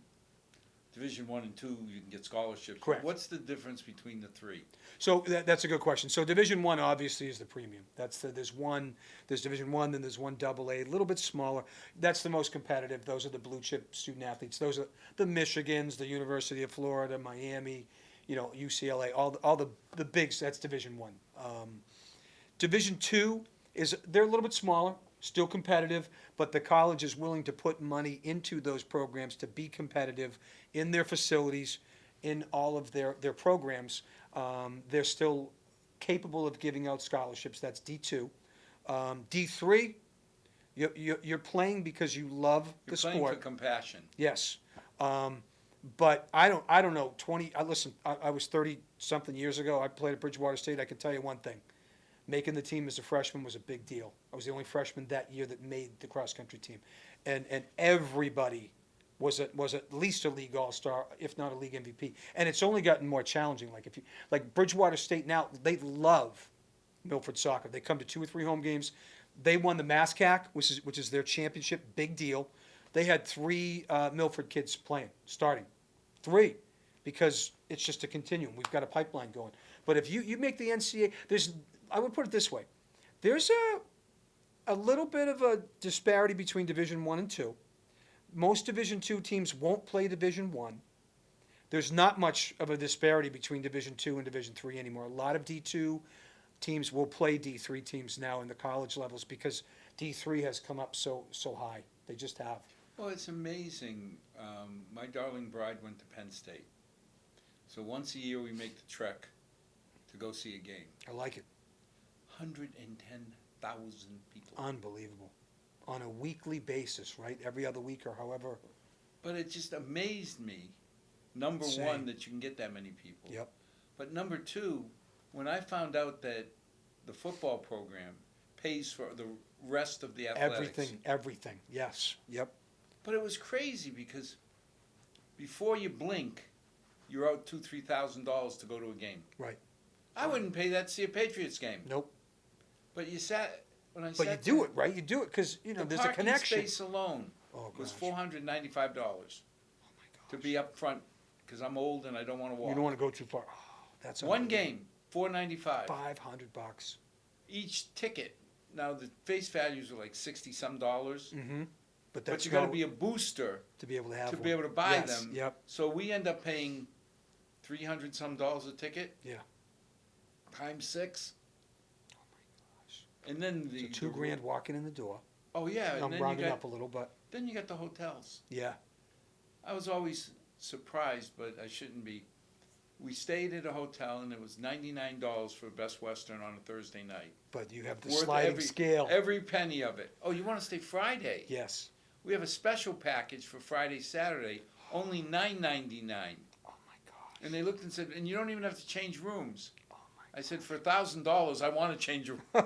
Division I and II, you can get scholarships. but Correct. What's the difference between the three? So that's a good question. So Division I obviously is the premium. There's Division I, then there's one AA, a little bit smaller. That's the most competitive. Those are the blue chip student athletes. Those are the Michigans, the University of Florida, Miami, you know, UCLA, all the bigs. That's Division I. Division II they're a little bit smaller, still competitive, but the college is willing to put money into those programs to be competitive in their facilities, in all of their programs. They're still capable of giving out scholarships. That's D2. D3, you're playing because you love You're the playing sport. for compassion. Yes. But I don't know, listen, I was 30 something years ago. I played at Bridgewater State. I can tell you one thing. Making the team as a freshman was a big deal. I was the only freshman that year that made the cross country team. And everybody was at least a league all-star, if not a league MVP. And it's only gotten more challenging. Like Bridgewater State now, they love Milford soccer. They come to 2 or 3 home games. They won the MASCAC, which is their championship, big deal. They had 3 Milford kids starting. 3, because it's just a continuum. We've got a pipeline going. But if you make the NCAA, I would put it this way. There's a little bit of a disparity between Division I and II. Most Division II teams won't play Division I. There's not much of a disparity between Division II and Division III anymore. A lot of D2 teams will play D3 teams now in the college levels because D3 has come up so high. They just have. Well, it's amazing. My darling bride went to Penn State. So once a year we make the trek to go see a game. I like it. 110,000 people. Unbelievable. On a weekly basis, right? Every other week or however. But it just amazed me, number Same. one, that you can get that many people. Yep. But number two, when I found out that the football program pays for the rest of the athletics. Everything. Yes. Yep. But it was crazy because before you blink, you're out $2,000-$3,000 to go to a game. Right. I wouldn't pay that to see a Patriots game. Nope. But you sat when I But sat you do it, right? You do it because, The there's a parking connection. space alone was gosh. $495 to be up front because I'm old and I don't want to walk. You don't want to go too far. Oh, that's One game, $495. $500. Each ticket. Now the face values are like $60-some. Mm-hmm. But you got to be a booster to be able to have to one. be able to buy Yes. them. Yep. So we end up paying $300-some a ticket. Yeah. Times 6. Oh my gosh. And then the So $2,000 walking in the door. Oh yeah, and I'm then you rounding got up a little, but then you got the hotels. yeah. I was always surprised, but I shouldn't be. We stayed at a hotel, and it was $99 for Best Western on a Thursday night. But you have the Worth sliding scale. Every penny of it. Oh, you want to stay Friday? Yes. We have a special package for Friday, Saturday, only $9.99. Oh my gosh. And they looked and said, and you don't even have to change rooms. Oh I said, for $1,000, I want to change a room.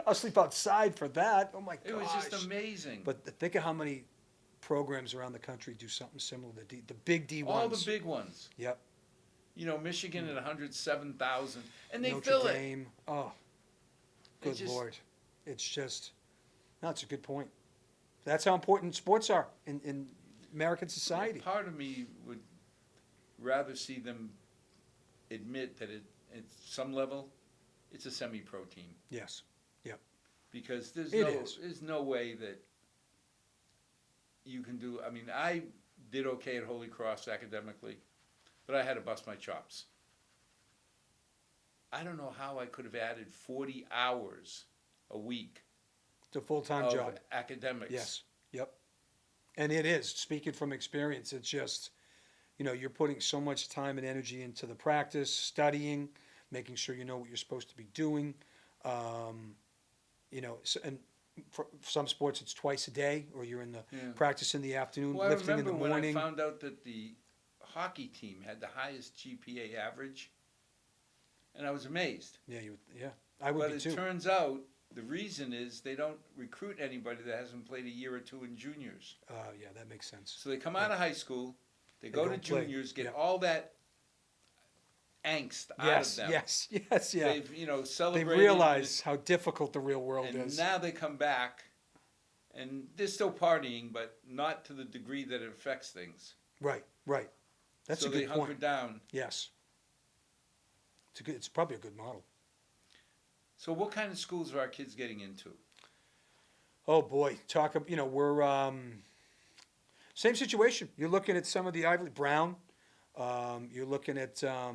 I'll sleep outside for that. Oh my gosh. It was just amazing. But think of how many programs around the country do something similar. The big D1s. All the big ones. Yep. Michigan at 107,000, and they Notre fill Dame. it. Oh, It good just- Lord. It's just, no, it's a good point. That's how important sports are in American society. Part of me would rather see them admit that at some level, it's a semi-pro team. Yes. Yep. Because It is. there's no way that you can do. I mean, I did okay at Holy Cross academically, but I had to bust my chops. I don't know how I could have added 40 hours a week It's a full-time of job. academics. Yes. Yep. And it is, speaking from experience, it's just, you're putting so much time and energy into the practice, studying, making sure you know what you're supposed to be doing. And for some sports, it's twice a day, or you're in the Yeah. practice in the afternoon, Well, I lifting in remember the when I morning. found out that the hockey team had the highest GPA average, and I was amazed. Yeah, I would But be it too. turns out the reason is they don't recruit anybody that hasn't played a year or two in juniors. Yeah, that makes sense. So they come out of high school, they go to don't play. juniors, get Yeah. all that angst out of Yes, them. yes, yeah. They've They celebrated. realize how difficult the real world and is. now they come back, and they're still partying, but not to the degree that it affects things. Right. That's so a good they hunker point. down. Yes. It's probably a good model. So what kind of schools are our kids getting into? Oh boy, we're same situation. You're looking at some of the Ivy Brown. You're looking at a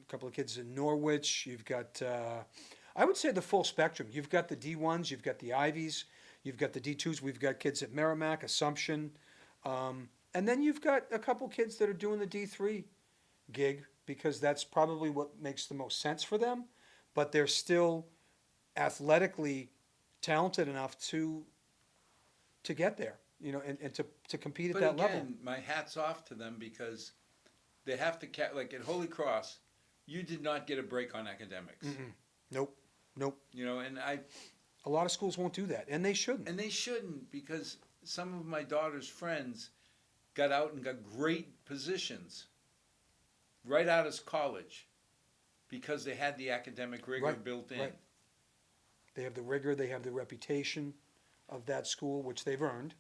couple of kids in Norwich. You've got, I would say, the full spectrum. You've got the D1s, you've got the Ivies, you've got the D2s. We've got kids at Merrimack, Assumption, and then you've got a couple kids that are doing the D3 gig because that's probably what makes the most sense for them. But they're still athletically talented enough to get there, and to compete at But that again, level. my hat's off to them because they have to like at Holy Cross, you did not get a break on academics. Nope. And A lot of schools won't do that, and they shouldn't. and they shouldn't, because some of my daughter's friends got out and got great positions right out of college because they had the academic rigor Right, built in. right. They have the rigor, they have the reputation of that school, which they've earned,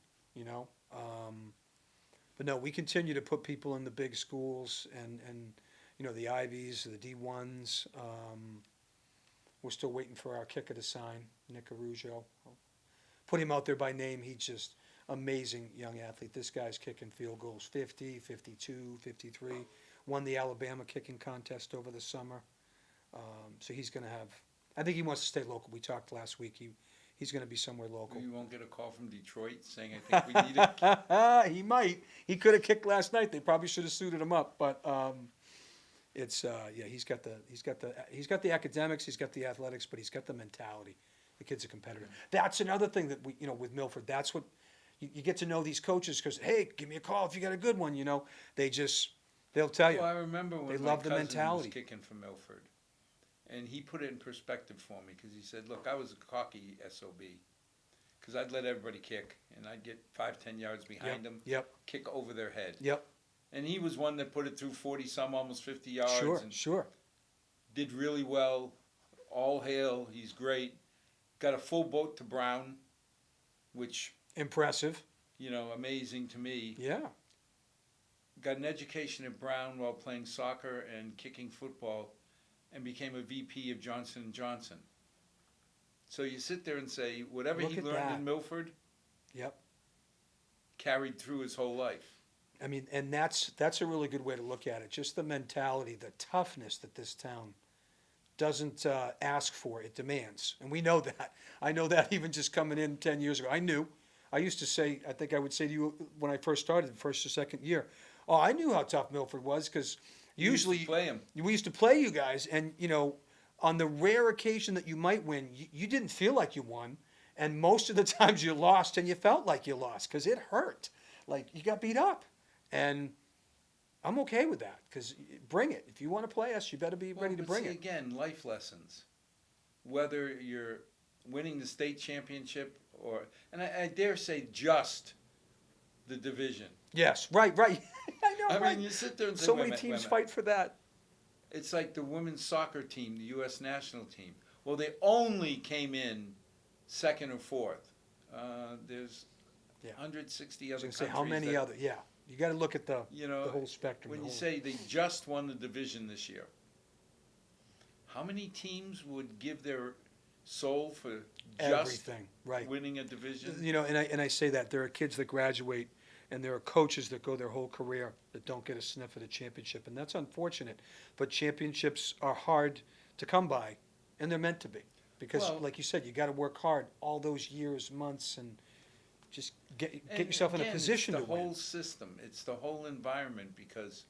But no, we continue to put people in the big schools and the Ivies, the D1s. We're still waiting for our kicker to sign, Nick Arujo. Put him out there by name. He's just amazing young athlete. This guy's kicking field goals 50, 52, 53. Won the Alabama kicking contest over the summer. So he's going to have, I think he wants to stay local. We talked last week. He's going to be somewhere local. You won't get a call from Detroit saying, I think we need it. He might. He could have kicked last night. They probably should have suited him up, but he's got the academics, he's got the athletics, but he's got the mentality. The kid's a competitor. That's another thing that we, with Milford, that's what you get to know these coaches because, hey, give me a call if you got a good one. They'll tell you. Well, I remember when They my love the cousin mentality. was kicking for Milford, and he put it in perspective for me because he said, look, I was a cocky SOB because I'd let everybody kick, and I'd get 5-10 yards behind them, kick over their head. Yep. And he was one that put it through 40-some, almost 50 yards. Sure. Did really well. All hail, he's great. Got a full boat to Brown, which, Impressive. amazing to me. Yeah. Got an education at Brown while playing soccer and kicking football, and became a VP of Johnson & Johnson. So you sit there and say, whatever Look he at learned that. in Milford, Yep. carried through his whole life. I mean, and that's a really good way to look at it. Just the mentality, the toughness that this town doesn't ask for, it demands. And we know that. I know that even just coming in 10 years ago. I knew. I used to say, I think I would say to you when I first started, the first or second year, I knew how tough Milford was because usually You used to play him. we used to play you guys, and on the rare occasion that you might win, you didn't feel like you won, and most of the times you lost, and you felt like you lost because it hurt, like you got beat up, and I'm okay with that because bring it. If you want to play us, you better be ready to bring it. Again, life lessons. Whether you're winning the state championship and I dare say just the division. Yes, right. I know. I right. mean, you sit there and say, So wait a many minute, teams wait a minute. fight for that. It's like the women's soccer team, the U.S. national team. Well, they only came in second or fourth. There's 160 other countries. Say how many other? Yeah, you got to look at the whole spectrum. When you say they just won the division this year, how many teams would give their soul for just everything, right? Winning a division? And I say that there are kids that graduate, and there are coaches that go their whole career that don't get a sniff at a championship, and that's unfortunate. But championships are hard to come by, and they're meant to be because, like you said, you got to work hard all those years, months, and just get And yourself in a again, position to it's the win. whole system, it's the whole environment, because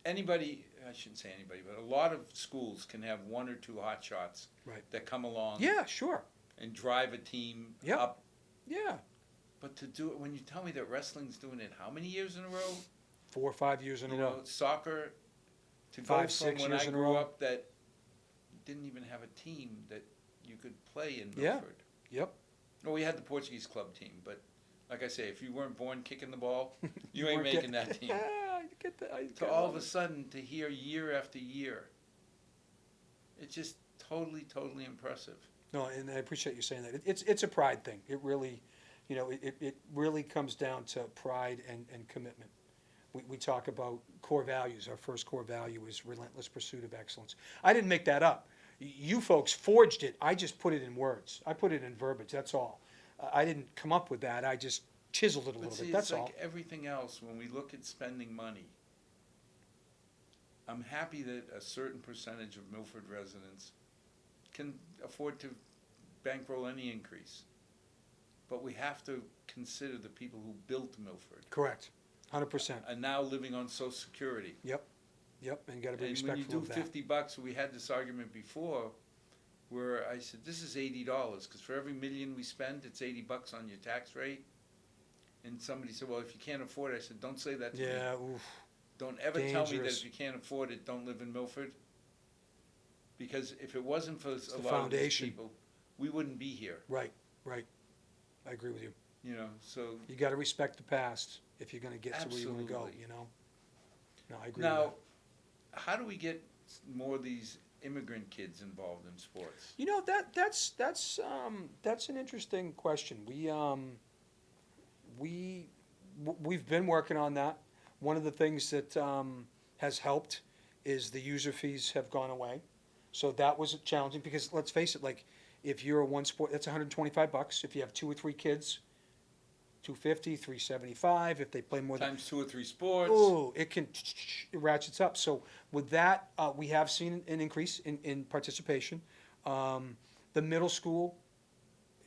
anybody, I shouldn't say anybody, but a lot of schools can have one or two hot shots Right. that come along Yeah, sure. and drive a team Yep. up. Yeah, But to do it, when you tell me that wrestling's doing it how many years in a row? 4 or 5 years in a You row. know, soccer, to go 5, from 6 when years I in a grew row. up that didn't even have a team that you could play in Yeah. Milford. Yep. Well, we had the Portuguese club team, but like I say, if you weren't born kicking the ball, you ain't weren't making get- that team. I get that. To all of a sudden to hear year after year, it's just totally, totally impressive. No, and I appreciate you saying that. It's a pride thing. It really, you know, it really comes down to pride and commitment. We talk about core values. Our first core value is relentless pursuit of excellence. I didn't make that up. You folks forged it. I just put it in words. I put it in verbiage, that's all. I didn't come up with that. I just chiseled it a But little see, bit, that's it's all. like everything else, when we look at spending money, I'm happy that a certain percentage of Milford residents can afford to bankroll any increase. But we have to consider the people who built Milford Correct, 100%. are now living on Social Security. Yep, and you gotta be And when you respectful do of that. $50, we had this argument before where I said, this is $80, because for every million we spend, it's $80 on your tax rate. And somebody said, well, if you can't afford it, I said, don't say that to me. Yeah, oof, Don't ever tell me that Dangerous. if you can't afford it, don't live in Milford. Because if it wasn't for a the lot of these foundation. people, we wouldn't be here, right. I agree with you. you know, so. You gotta respect the past if you're gonna get to where you wanna go, Absolutely. you know? No, I agree with Now, that. how do we get more of these immigrant kids involved in sports? You know, that's an interesting question. We've been working on that. One of the things that has helped is the user fees have gone away. So that was challenging because let's face it, like if you're a one sport, that's $125. If you have 2 or 3 kids, $250, $375. If they play more than Times 2 or 3 sports. oh, it ratchets up. So with that, we have seen an increase in participation. The middle school,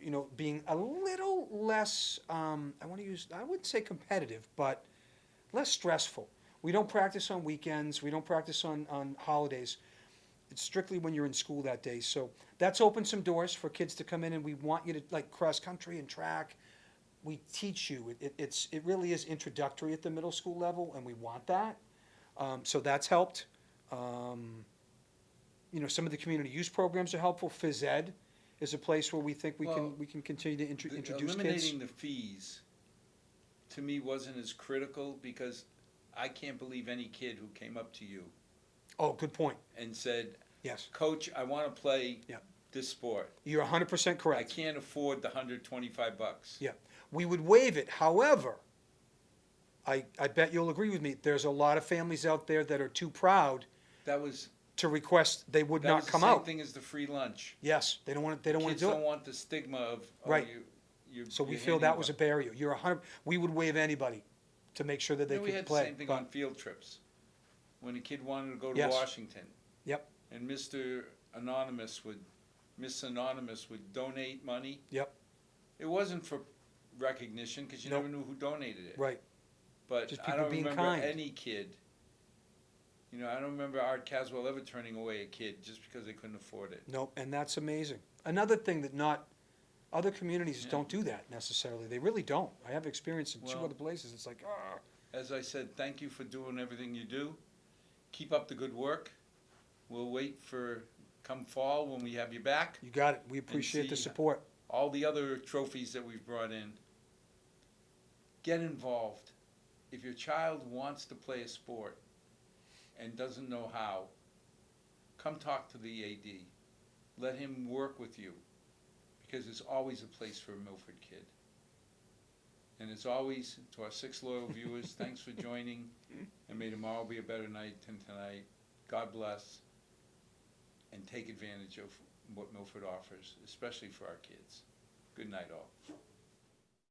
you know, being a little less, I wouldn't say competitive, but less stressful. We don't practice on weekends. We don't practice on holidays. It's strictly when you're in school that day. So that's opened some doors for kids to come in, and we want you to, like cross country and track. We teach you. It really is introductory at the middle school level, and we want that. So that's helped. You know, some of the community use programs are helpful. Phys Ed is a place where we think we Well, can continue to introduce kids. Eliminating the fees, to me, wasn't as critical, because I can't believe any kid who came up to you Oh, good point. and said, Yes, Coach, I want to play Yeah. this sport. you're 100% I correct. can't afford the $125. Yeah, we would waive it. However, I bet you'll agree with me. There's a lot of families out there that are too proud That was to request. They would that not was the come same out. thing as the free lunch. Yes, they don't want. They don't want Kids to do don't it. want the stigma of Right. you. So we you're feel handing that was a barrier. You're 100. We would waive anybody to make sure that they You know, we could had play. the same thing but- on field trips. When a kid wanted to go to Yes. Washington. Yep. And Miss Anonymous would donate money. Yep. It wasn't for recognition, because you Nope. never knew who donated it. Right. But Just I people don't being remember kind. any kid. You know, I don't remember Art Caswell ever turning away a kid just because they couldn't afford it. Nope. And that's amazing. Another thing that not other communities Yeah. don't do that necessarily. They really don't. I have experience in 2 Well- other places. It's like, ah. As I said, thank you for doing everything you do. Keep up the good work. We'll wait for come fall when we have you back. You got it. We appreciate the see- support. All the other trophies that we've brought in. Get involved. If your child wants to play a sport and doesn't know how, come talk to the AD. Let him work with you, because there's always a place for a Milford kid. And as always, to our 6 loyal viewers, thanks for joining, and may tomorrow be a better night than tonight. God bless, and take advantage of what Milford offers, especially for our kids. Good night, all.